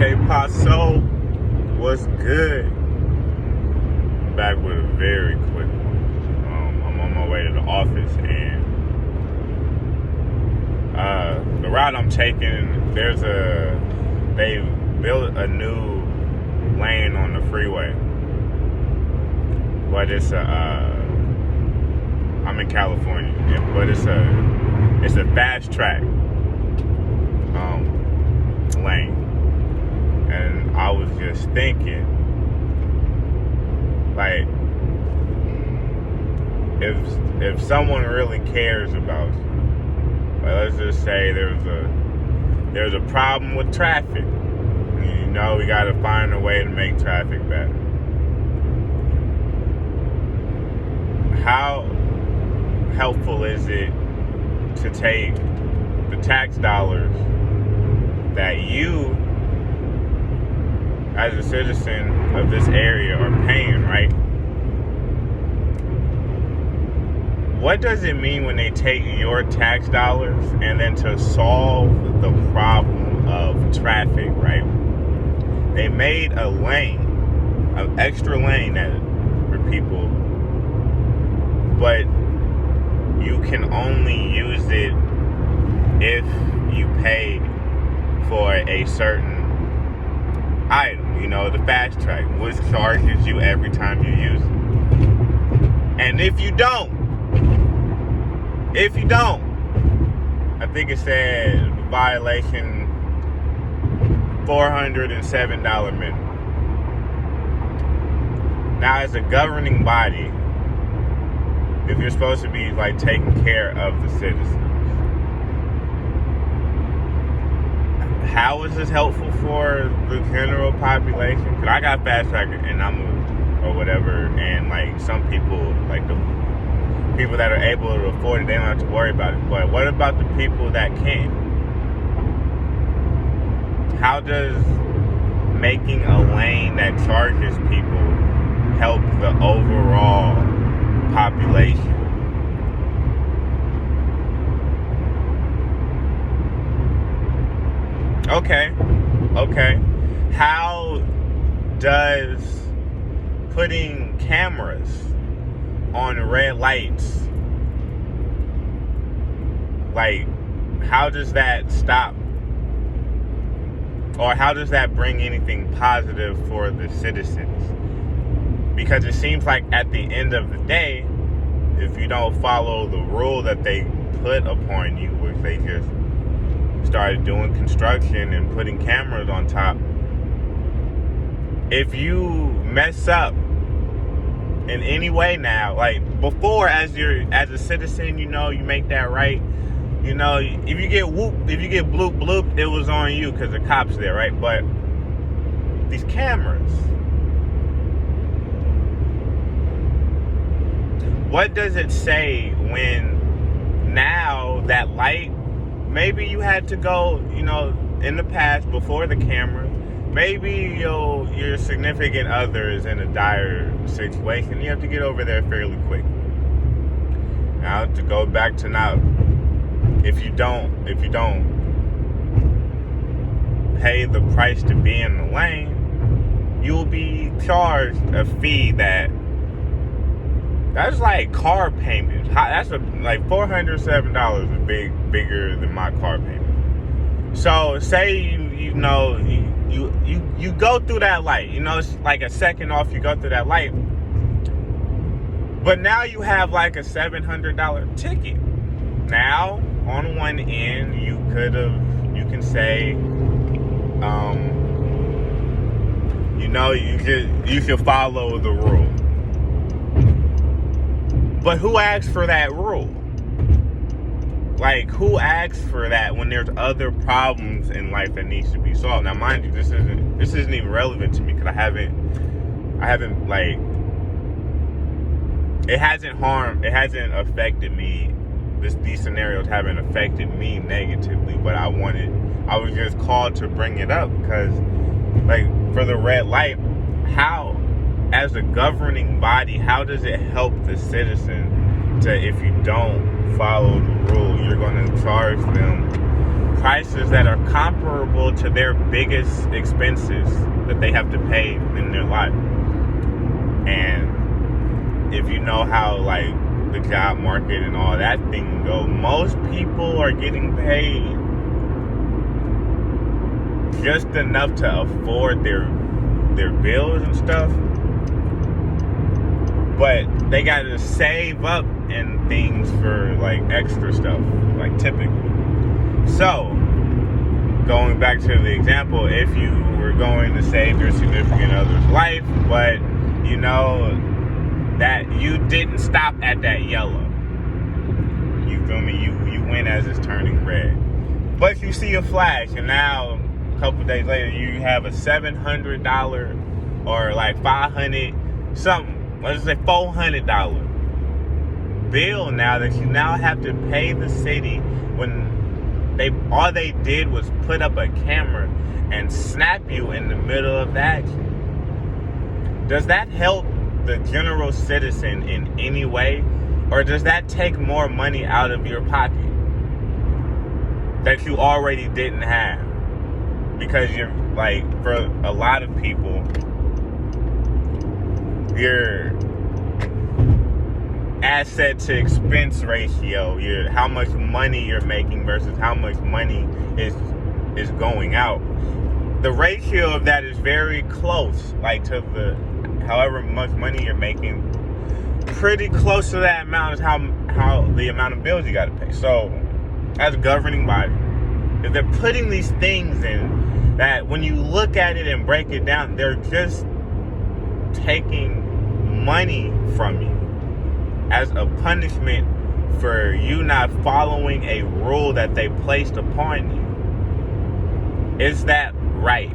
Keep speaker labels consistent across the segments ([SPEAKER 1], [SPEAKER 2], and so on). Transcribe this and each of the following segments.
[SPEAKER 1] Okay, Paso, what's good? Back with a very quick one. I'm on my way to the office, and the route I'm taking, they built a new lane on the freeway, but I'm in California, but it's a Fastrak lane. And I was just thinking, like, if someone really cares about you, like, let's just say there's a problem with traffic. You know, we got to find a way to make traffic better. How helpful is it to take the tax dollars that you, as a citizen of this area, are paying, right? What does it mean when they take your tax dollars and then to solve the problem of traffic, right? They made a lane, an extra lane for people, but you can only use it if you pay for a certain item. You know, the Fastrak, which charges you every time you use it. And if you don't, I think it said violation $407 minimum. Now, as a governing body, if you're supposed to be like taking care of the citizens, how is this helpful for the general population? Because I got Fastrak and or whatever, and like some people, like the people that are able to afford it, they don't have to worry about it. But what about the people that can't? How does making a lane that charges people help the overall population? Okay. How does putting cameras on red lights, like, how does that stop? Or how does that bring anything positive for the citizens? Because it seems like at the end of the day, if you don't follow the rule that they put upon you, which they just started doing construction and putting cameras on top, if you mess up in any way now, like before, as a citizen, you know, you make that right. You know, if you get bloop bloop, it was on you because the cops there, right? But these cameras, what does it say when now that light, maybe you had to go, you know, in the past before the camera, maybe your significant other is in a dire situation. You have to get over there fairly quick. Now, to go back to now, if you don't pay the price to be in the lane, you will be charged a fee that's like car payment. That's like $407 is bigger than my car payment. So say you go through that light, you know, it's like a second off, you go through that light, but now you have like a $700 ticket. Now, on one end, you can say, you should follow the rule. But who asked for that rule? Like, who asked for that when there's other problems in life that needs to be solved? Now, mind you, this isn't even relevant to me because I haven't like, it hasn't affected me. These scenarios haven't affected me negatively, but I was just called to bring it up because, like, for the red light, how, as a governing body, how does it help the citizen to, if you don't follow the rule, you're going to charge them prices that are comparable to their biggest expenses that they have to pay in their life. And if you know how like the job market and all that thing go, most people are getting paid just enough to afford their bills and stuff, but they gotta save up and things for like extra stuff, like typically. So going back to the example, if you were going to save your significant other's life, but you know that you didn't stop at that yellow, you feel me, you went as it's turning red, but you see a flash, and now a couple days later you have a $700 or like $500 something, let's say $400 bill now that you now have to pay the city, when all they did was put up a camera and snap you in the middle of that. Does that help the general citizen in any way, or does that take more money out of your pocket that you already didn't have? Because you're like, for a lot of people, your asset to expense ratio, how much money you're making versus how much money is going out, the ratio of that is very close, like to the however much money you're making, pretty close to that amount is how the amount of bills you got to pay. So as a governing body, if they're putting these things in that, when you look at it and break it down, they're just taking money from you as a punishment for you not following a rule that they placed upon you. Is that right?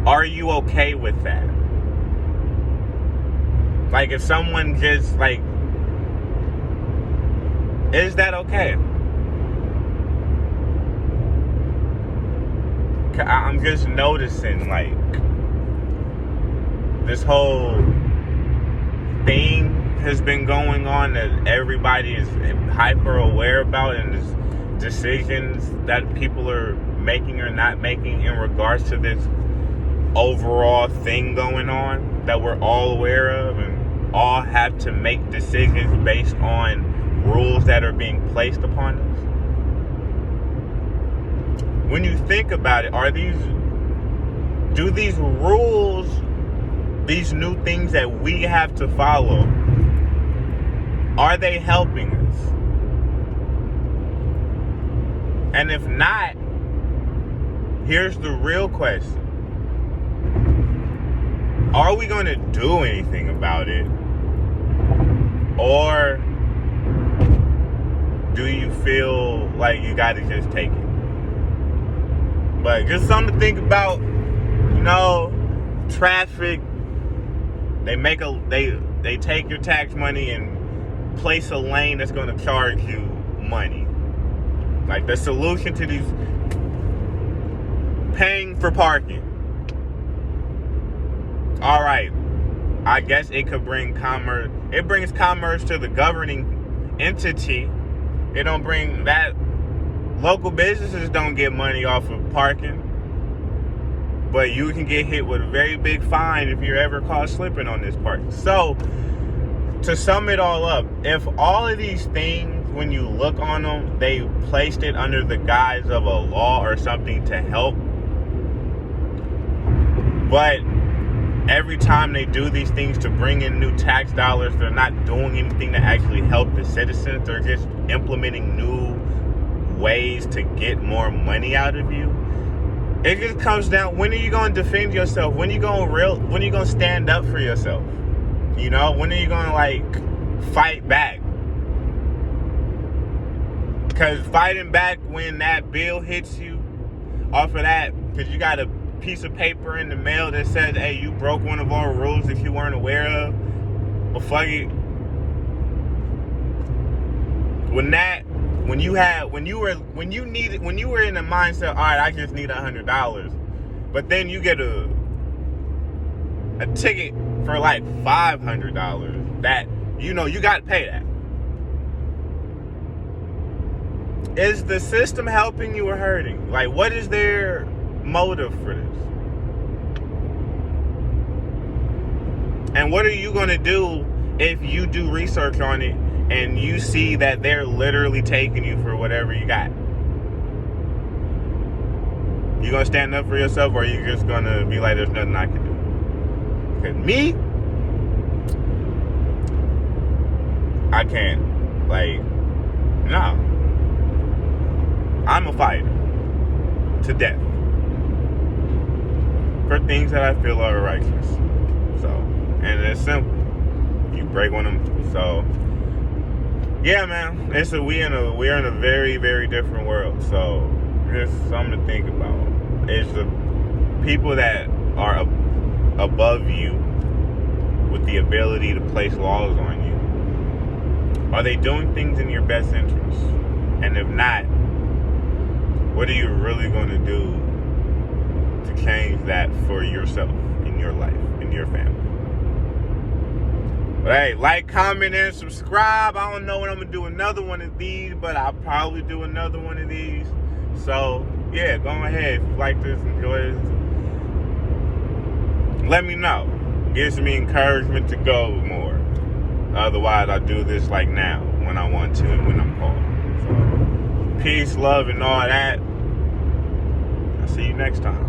[SPEAKER 1] Are you okay with that? Like, if someone just like, is that okay? I'm just noticing, like, this whole thing has been going on that everybody is hyper aware about, and there's decisions that people are making or not making in regards to this overall thing going on that we're all aware of, and all have to make decisions based on rules that are being placed upon us. When you think about it, do these rules, these new things that we have to follow, are they helping us? And if not, here's the real question. Are we going to do anything about it? Or do you feel like you got to just take it? But just something to think about. You know, traffic, they take your tax money and place a lane that's going to charge you money. Like, the solution to these, paying for parking. All right, I guess it could bring commerce. It brings commerce to the governing entity. It don't bring that. Local businesses don't get money off of parking, but you can get hit with a very big fine if you're ever caught slipping on this park. So, to sum it all up, if all of these things, when you look on them, they placed it under the guise of a law or something to help, but every time they do these things to bring in new tax dollars, they're not doing anything to actually help the citizens. They're just implementing new ways to get more money out of you. It just comes down, when are you going to defend yourself? When are you going to stand up for yourself? You know, when are you going to like fight back? Because fighting back when that bill hits you off of that, because you got a piece of paper in the mail that says, hey, you broke one of our rules that you weren't aware of. But fuck it. When you were in the mindset, all right, I just need $100, but then you get a ticket for like $500 that You know, you got to pay that. Is the system helping you or hurting? Like, what is their motive for this? And what are you going to do if you do research on it and you see that they're literally taking you for whatever you got? You going to stand up for yourself, or are you just going to be like, there's nothing I can do? Because me, I can't. Like, no. I'm a fighter to death for things that I feel are righteous. So, and it's simple. You break one of them. So, yeah, man. We're in a very, very different world. So, just something to think about. It's the people that are above you with the ability to place laws on you. Are they doing things in your best interest? And if not, what are you really going to do to change that for yourself, in your life, in your family? But hey, like, comment, and subscribe. I don't know when I'm going to do another one of these, but I'll probably do another one of these. So, yeah, go ahead. If you like this, enjoy this, let me know. Gives me encouragement to go more. Otherwise, I do this like now, when I want to and when I'm called. So, peace, love, and all that. I'll see you next time.